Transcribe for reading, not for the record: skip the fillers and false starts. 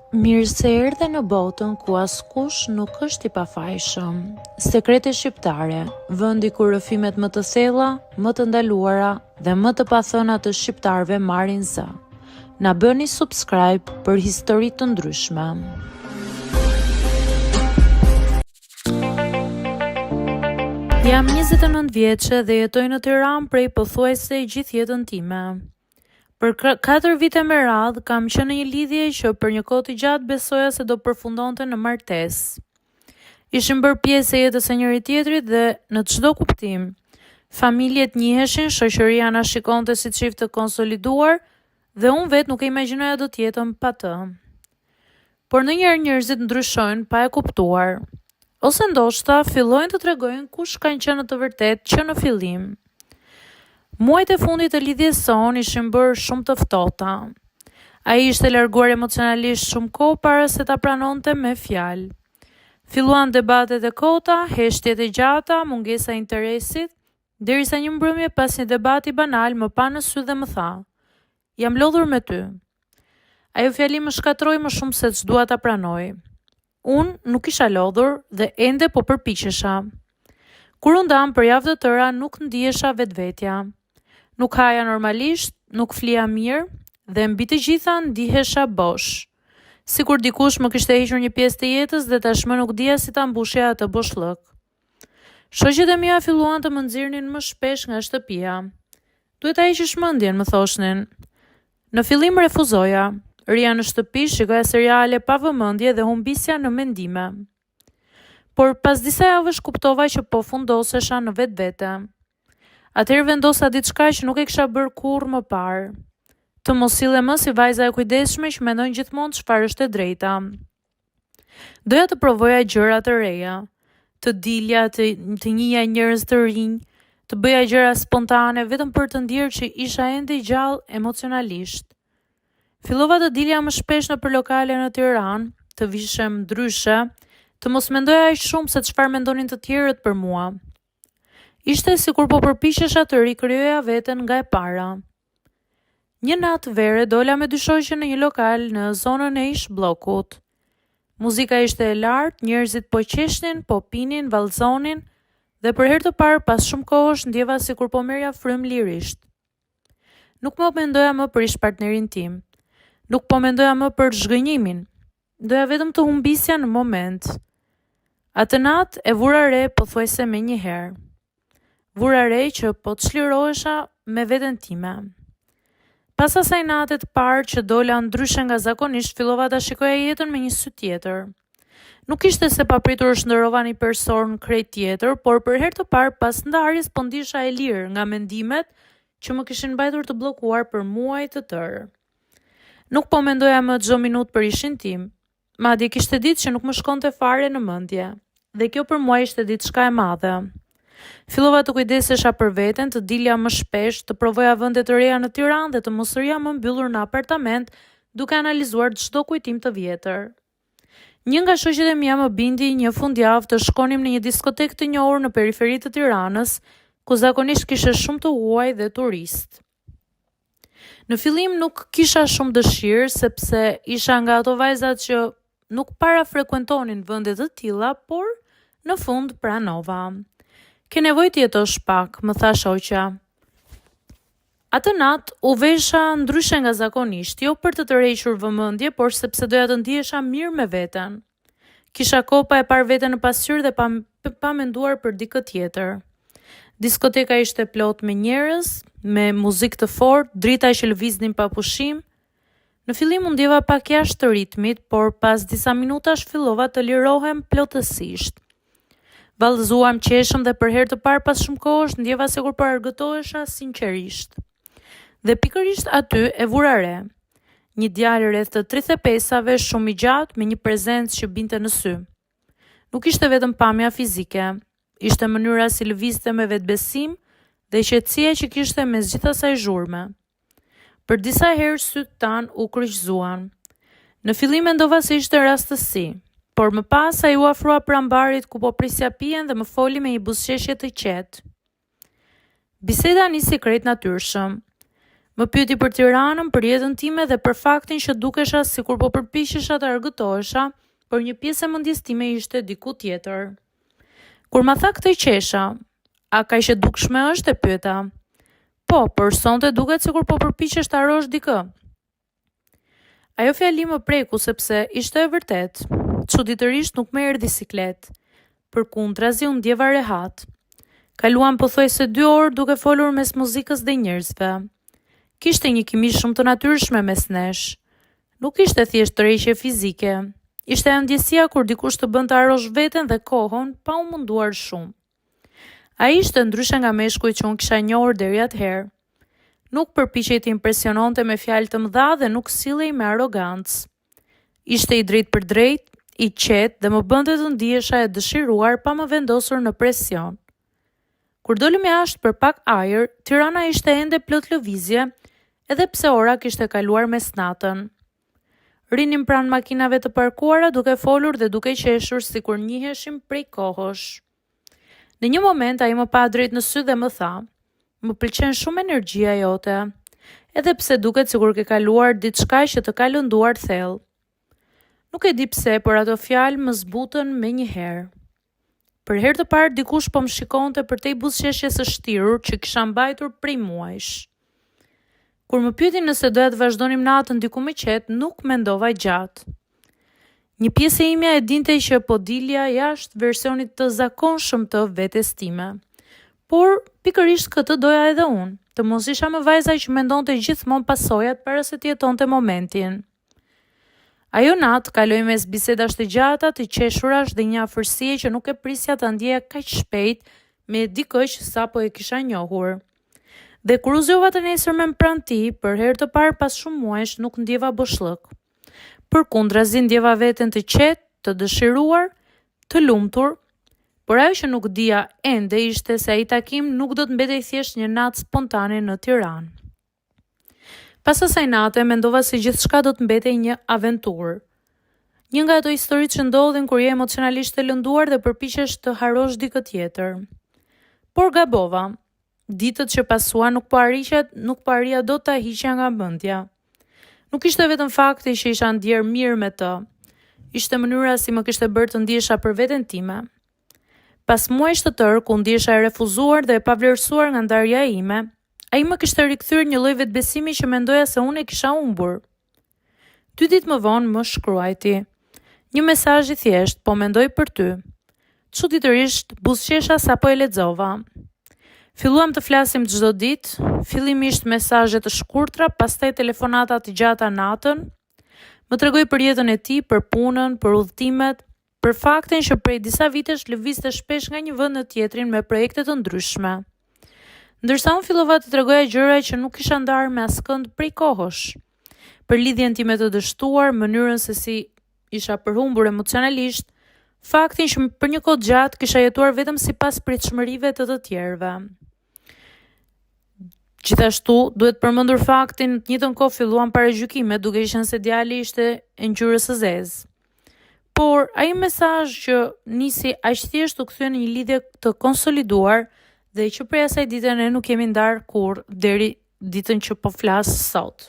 Mirë se erdhe në botën ku askush nuk është i pafajshëm. Sekrete shqiptare, vendi ku rrëfimet më të thella, më të ndaluara dhe më të pathëna të shqiptarëve marrin zë. Na bëni subscribe për histori të ndryshme. Jam 29 vjeçe dhe jetoj në Tiranë prej pothuajse gjithë jetën time. Për 4 vite me radhë kam qenë në një lidhje që për një kohë të gjatë besoja se do përfundonte në martesë. Ishim bërë pjesë e jetës së njëri tjetrit dhe në çdo kuptim. Familjet njiheshin, shoqëria na shikonte si çift të konsoliduar dhe unë vetë nuk e imagjinoja do të jetëm pa të. Por ndonjëherë njerëzit ndryshojnë pa e kuptuar, ose ndoshta fillojnë të tregojnë kush kanë qenë të vërtetë që në fillim. Muajt e fundit të lidhjes sonë ishin bërë shumë të ftohta. Ai ishte larguar emocionalisht shumë kohë para se ta pranonte me fjalë. Filluan debatet e kota, heshtjet e gjata, mungesa e interesit, derisa një mbrëmje pas një debati banal më pa në sy dhe më tha: "Jam lodhur me ty." Ajo fjali më shkatroi më shumë se ç'dua ta pranoj. Unë nuk isha lodhur dhe ende po përpiqesha. Kur u ndam për javë të tëra nuk ndihesha vetvetja. Nuk haja normalisht, nuk flija mirë dhe mbi të gjitha ndihesha bosh. Sikur dikush më kishte hequr një pjesë të jetës dhe tashmë nuk dija si ta mbushja atë boshllëk. Shoqjet e mia filluan të më nxirrnin më shpesh nga shtëpia. "Duhet ta heqësh mendjen", më thoshnin. Në fillim refuzoja. Rija në shtëpi, shikoja seriale pa vëmendje dhe humbisja në mendime. Por pas disa javësh kuptova që po fundosesha në vetvete. Atëherë vendosa diçka që nuk e kisha bërë kurrë më parë. Të mos sillem më si vajza e kujdesshme që mendon gjithmonë çfarë është e drejta. Doja të provoja gjëra të reja, të dilja, të njihja njerëz të rinj, të bëja gjëra spontane vetëm për të ndjerë që isha ende gjallë emocionalisht. Fillova të dilja më shpesh nëpër lokale në Tiranë, të vishem ndryshe, të mos mendoja aq shumë se çfarë mendonin të tjerët për mua. Ishte sikur po përpiqesha të rikrijoja veten nga e para. Një natë vere dola me dy shoqe në një lokal në zonën e ish bllokut. Muzika ishte e lartë, njerëzit po qeshnin, po pinin, vallëzonin dhe për herë të parë pas shumë kohësh ndjeva sikur po merrja frymë lirisht. Nuk më mendoja më për ish-partnerin tim. Nuk po mendoja më për zhgënjimin. Doja vetëm të humbisja në moment. Atë natë e vura re pothuajse me një herë. Vura re që po të çlirohesha me veten time. Pas asaj nate të parë që dola ndryshe nga zakonisht, fillova ta shikoja jetën me një sy tjetër. Nuk ishte se papritur shndërrova një person krejt tjetër, por për herë të parë pas ndarjes po ndisha e lirë nga mendimet që më kishin mbajtur të bllokuar për muaj të tërë. Nuk po mendoja më çdo minutë për ishin tim. Madje kishte ditë që nuk më shkonte fare në mendje, dhe kjo për mua ishte diçka e madhe. Fillova të kujdesesha për veten, të dilja më shpesh, të provoja vende të reja në Tiranë dhe të mos rrija më mbyllur në apartament, duke analizuar çdo kujtim të vjetër. Një nga shoqjet e mia më bindi një fundjavë të shkonim në një diskotekë të njohur në periferi të Tiranës, ku zakonisht kishte shumë të huaj dhe turist. Në fillim nuk kisha shumë dëshirë sepse isha nga ato vajzat që nuk para frekuentonin vende të tilla, por në fund pranova. "Ke nevojë të jetosh pak", më tha shoqja. Atë natë u vesha ndryshe nga zakonisht, jo për të tërhequr vëmendje, por sepse doja të ndihesha mirë me veten. Kisha kohë pa e parë veten në pasqyrë dhe pa menduar për dikë tjetër. Diskoteka ishte plot me njerëz, me muzikë të fortë, drita që lëviznin pa pushim. Në fillim u ndjeva pak jashtë të ritmit, por pas disa minutash fillova të lirohem plotësisht. Vallëzuam, qeshëm dhe për herë të parë pas shumë kohësh ndjeva sikur po argëtohesha sinqerisht. Dhe pikërisht aty e vura re. Një djalë rreth të 35-ave, shumë i gjatë, me një prezencë që binte në sy. Nuk ishte vetëm pamja fizike, ishte mënyra si lëvizte me vetbesim dhe qetësia që kishte mes gjithë asaj zhurme. Për disa herë sytë tan u kryqëzuan. Në fillim mendova se ishte rastësi, por më pas ai u afrua prambarit ku po prisja pijen dhe më foli me një buzëqeshje të qetë. Biseda nisi krejt natyrshëm. Më pyeti për Tiranën, për jetën time dhe për faktin që dukesha sikur po përpiqesha të argëtohesha, por një pjesë e mendjes time ishte diku tjetër. Kur ma tha këtë qesha, a kaq e dukshme është, e pyeta. Po, por sonte duket sikur po përpiqesh të harrosh dikë. Ajo fjali më preku sepse ishte e vërtet. Çuditërisht nuk më erdhi siklet. Përkundrazi u ndjeva rehat. Kaluam pothuajse 2 orë duke folur mes muzikës dhe njerëzve. Kishte një kimi shumë të natyrshme mes nesh. Nuk ishte thjesht tërheqje fizike. Ishte e ndjesia kur dikush të bën të harrosh veten dhe kohën pa u munduar shumë. Ai ishte ndryshe nga meshkujt që unë kisha njohur deri atëherë. Nuk përpiqej të impresiononte me fjalë të mëdha dhe nuk sillej me arrogancë. Ishte i drejtë për drejtë, i qetë dhe më bënte të ndihesha e dëshiruar pa më vendosur në presion. Kur dolëm jashtë për pak ajër, Tirana ishte ende plot lëvizje, edhe pse ora kishte kaluar mesnatën. Rinim pranë makinave të parkuara duke folur dhe duke qeshur sikur njiheshim prej kohësh. Në një moment ai më pa drejt në sy dhe më tha: "Më pëlqen shumë energjia jote, edhe pse duket sikur ke kaluar diçka që të ka lënduar thellë." Nuk e di pse, por ato fjalë më zbutën menjëherë. Për herë të parë dikush po më shikonte përtej buzëqeshjes së shtirur që kisha mbajtur prej muajsh. Kur më pyeti nëse doja të vazhdonim natën diku më qetë, nuk mendova gjatë. Një pjesë e imja e dinte që po dilja jashtë versionit të zakonshëm të vetes time. Por pikërisht këtë doja edhe unë, të mos isha më vajza që mendonte gjithmonë pasojat para se të jetonte momentin. Ajo natë kaloi mes bisedash të gjata, të qeshurash dhe një afërsie që nuk e prisja ta ndjeja kaq shpejt me dikë që sapo e kisha njohur. Dhe kur u zgjova të nesërmen pranë tij, për herë të parë pas shumë muajsh nuk ndjeva boshllëk. Përkundrazi ndjeva veten të qetë, të dëshiruar, të lumtur, por ajo që nuk dija ende ishte se ai takim nuk do të mbetej thjesht një natë spontane në Tiranë. Pas asaj nate, mendova se gjithçka do të mbetej një aventurë. Një nga ato historitë që ndodhin kur je emocionalisht e lënduar dhe përpiqesh të harrosh dikë tjetër. Por gabova. Ditët që pasua nuk po arria dot ta hiqja nga mendja. Nuk ishte vetëm fakti që isha ndjer mirë me të. Ishte mënyra si më kishte bërë të ndihesha për veten time. Pas muajsh të tërë, ku ndihesha e refuzuar dhe e pavlerësuar nga ndarja ime, ai më kishte rikthyer një lloj vetbesimi që mendoja se unë e kisha humbur. 2 ditë më vonë më shkruajti. Një mesazh i thjesht, po mendoj për ty. Çuditërisht, buzëqesha sapo e lexova. Filluam të flasim çdo ditë, fillimisht mesazhe të shkurtra, pastaj telefonata të gjata natën. Më tregoi për jetën e tij, për punën, për udhëtimet, për faktin që prej disa vitesh lëvizte shpesh nga një vend në tjetrin me projekte të ndryshme. Ndërsa unë fillova të tregoja gjëra që nuk kisha ndarë me askënd prej kohësh. Për lidhjen time të dështuar, mënyrën se si isha përhumbur emocionalisht, faktin që për një kohë gjatë kisha jetuar vetëm sipas pritshmërive të tjerëve. Gjithashtu, duhet përmendur faktin, të njëjtën kohë filluan paragjykime duke qenë se djali ishte e ngjyrës së zezë. Por ai mesazh që nisi aq thjesht u kthye në një lidhje të konsoliduar dhe që prej asaj dite ne nuk kemi ndarë kurrë deri ditën që po flas sot.